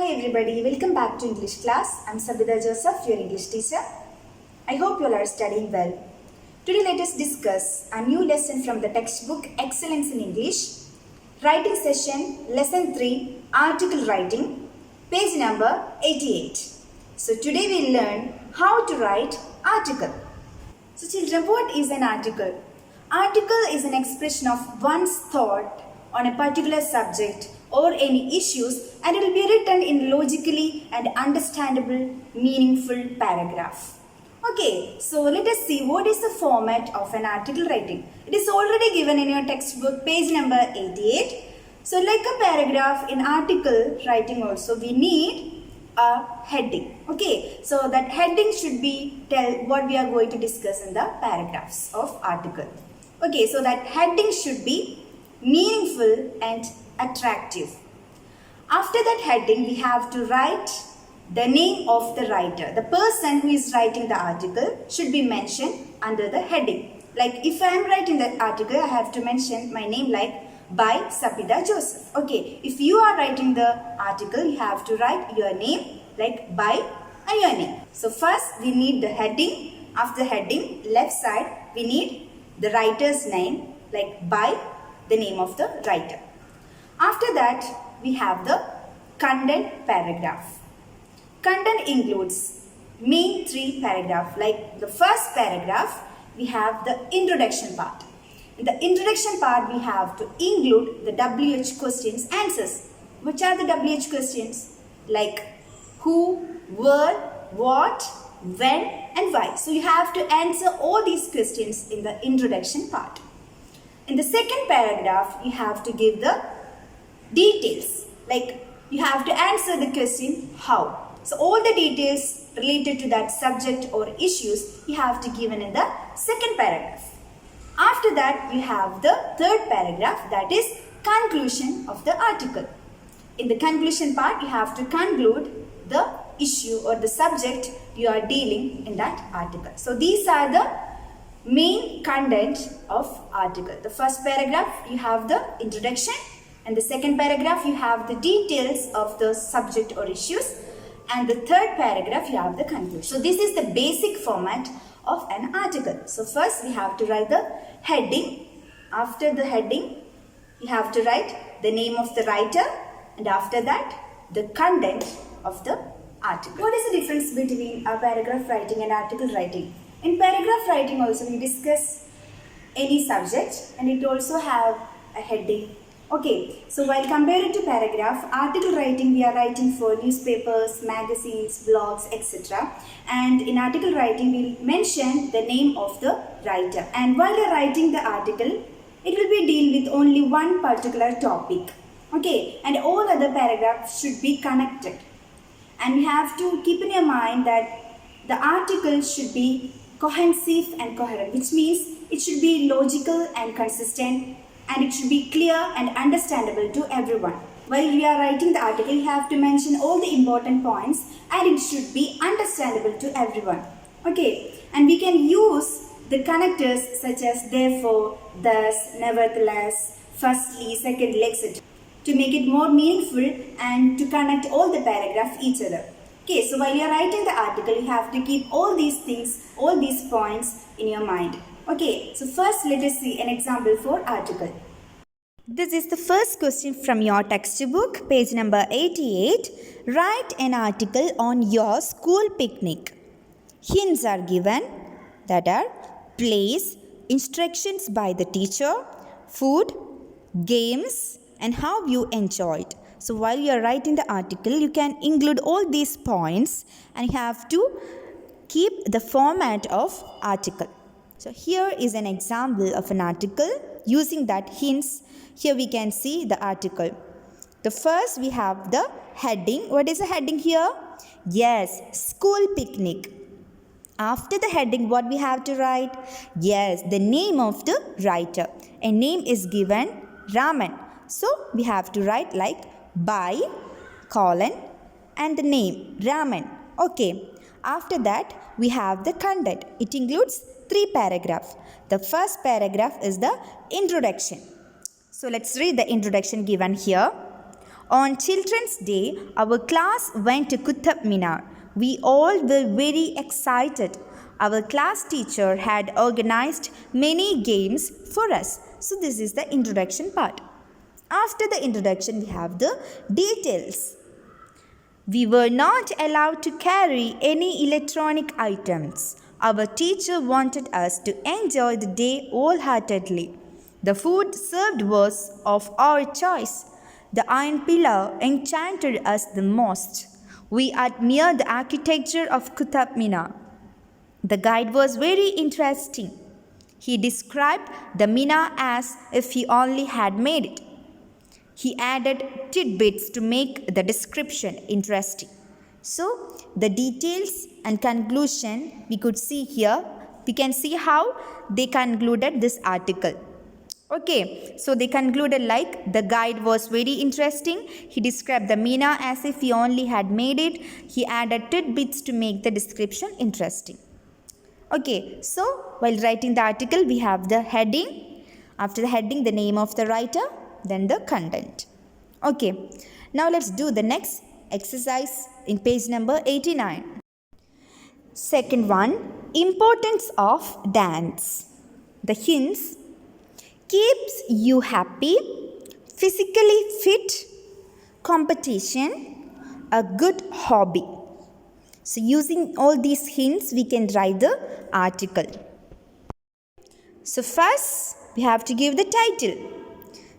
Hi everybody, welcome back to English class. I'm Sabida Joseph, your English teacher. I hope you all are studying well. Today let us discuss a new lesson from the textbook Excellence in English. Writing session, lesson 3, article writing, page number 88. So today we learn how to write article. So children, what is an article? Article is an expression of one's thought on a particular subject or any issues, and it will be written in logically and understandable, meaningful paragraph. Okay, so let us see what is the format of an article writing. It is already given in your textbook, page number 88. So like a paragraph in article writing also, we need a heading. Okay, so that heading should be tell what we are going to discuss in the paragraphs of article. Okay, so that heading should be meaningful and attractive. After that heading, we have to write the name of the writer. The person who is writing the article should be mentioned under the heading. Like if I am writing the article, I have to mention my name like by Sabida Joseph. Okay, if you are writing the article, you have to write your name like by and your name. So first we need the heading. After the heading, left side, we need the writer's name like by the name of the writer. After that, we have the content paragraph. Content includes main 3 paragraphs. Like the first paragraph, we have the introduction part. In the introduction part, we have to include the WH questions answers. Which are the WH questions? Like who, where, what, when and why. So you have to answer all these questions in the introduction part. In the second paragraph, you have to give the details. Like you have to answer the question how. So all the details related to that subject or issues you have to give in the second paragraph. After that, we have the third paragraph, that is conclusion of the article. In the conclusion part, you have to conclude the issue or the subject you are dealing in that article. So these are the main content of article. The first paragraph, you have the introduction, and the second paragraph, you have the details of the subject or issues, and the third paragraph, you have the conclusion. So this is the basic format of an article. So first we have to write the heading. After the heading, you have to write the name of the writer, and after that, the content of the article. What is the difference between a paragraph writing and article writing? In paragraph writing also we discuss any subject and it also have a heading. Okay, so while compared to paragraph, article writing we are writing for newspapers, magazines, blogs, etc. And in article writing we mention the name of the writer. And while you are writing the article, it will be deal with only one particular topic. Okay, and all other paragraphs should be connected. And you have to keep in your mind that the article should be cohesive and coherent, which means it should be logical and consistent, and it should be clear and understandable to everyone. While we are writing the article, you have to mention all the important points and it should be understandable to everyone. Okay, and we can use the connectors such as therefore, thus, nevertheless, firstly, secondly, etc. to make it more meaningful and to connect all the paragraphs each other. Okay, so while you are writing the article, you have to keep all these things, all these points in your mind. Okay, so first let us see an example for article. This is the first question from your textbook, page number 88. Write an article on your school picnic. Hints are given, that are place, instructions by the teacher, food, games, and how you enjoyed. So while you are writing the article, you can include all these points and you have to keep the format of article. So here is an example of an article using that hints. Here we can see the article. The first we have the heading. What is the heading here? Yes, school picnic. After the heading, what we have to write? Yes, the name of the writer. A name is given, Raman. So we have to write like by, colon, and the name, Raman. Okay. After that, we have the content. It includes 3 paragraphs. The first paragraph is the introduction. So let's read the introduction given here. On Children's Day, our class went to Qutb Minar. We all were very excited. Our class teacher had organized many games for us. So this is the introduction part. After the introduction, we have the details. We were not allowed to carry any electronic items. Our teacher wanted us to enjoy the day wholeheartedly. The food served was of our choice. The iron pillar enchanted us the most. We admired the architecture of Qutb Minar. The guide was very interesting. He described the Minar as if he only had made it. He added tidbits to make the description interesting. So, the details and conclusion we could see here. We can see how they concluded this article. Okay, so they concluded like the guide was very interesting. He described the Minar as if he only had made it. He added tidbits to make the description interesting. Okay, so while writing the article, we have the heading. After the heading, the name of the writer, then the content. Okay, now let's do the next exercise in page number 89. Second one, importance of dance. The hints: keeps you happy, physically fit, competition, a good hobby. So using all these hints, we can write the article. So first, we have to give the title.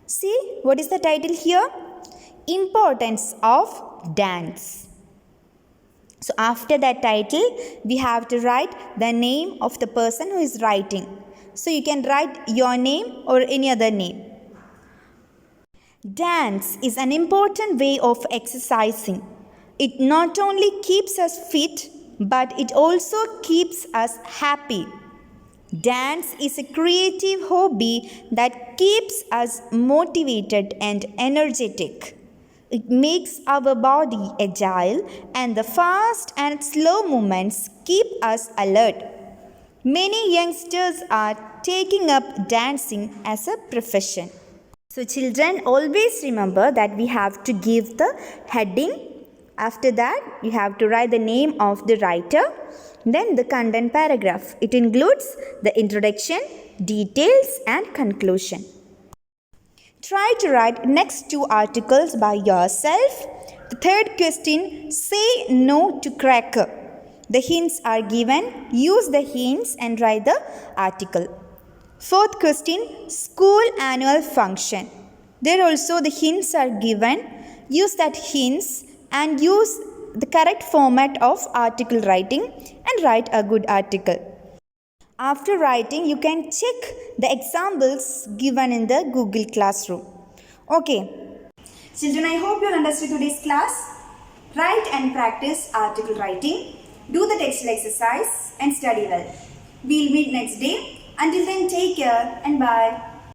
See, what is the title here? Importance of dance. So after that title, we have to write the name of the person who is writing. So you can write your name or any other name. Dance is an important way of exercising. It not only keeps us fit, but it also keeps us happy. Dance is a creative hobby that keeps us motivated and energetic. It makes our body agile, and the fast and slow movements keep us alert. Many youngsters are taking up dancing as a profession. So children, always remember that we have to give the heading. After that, you have to write the name of the writer, then the content paragraph. It includes the introduction, details and conclusion. Try to write next two articles by yourself. The third question, say no to cracker. The hints are given. Use the hints and write the article. Fourth question, school annual function. There also the hints are given. Use that hints and use the correct format of article writing and write a good article. After writing, you can check the examples given in the Google Classroom. Okay. Children, I hope you understood today's class. Write and practice article writing. Do the textual exercise and study well. We'll meet next day. Until then, take care and bye.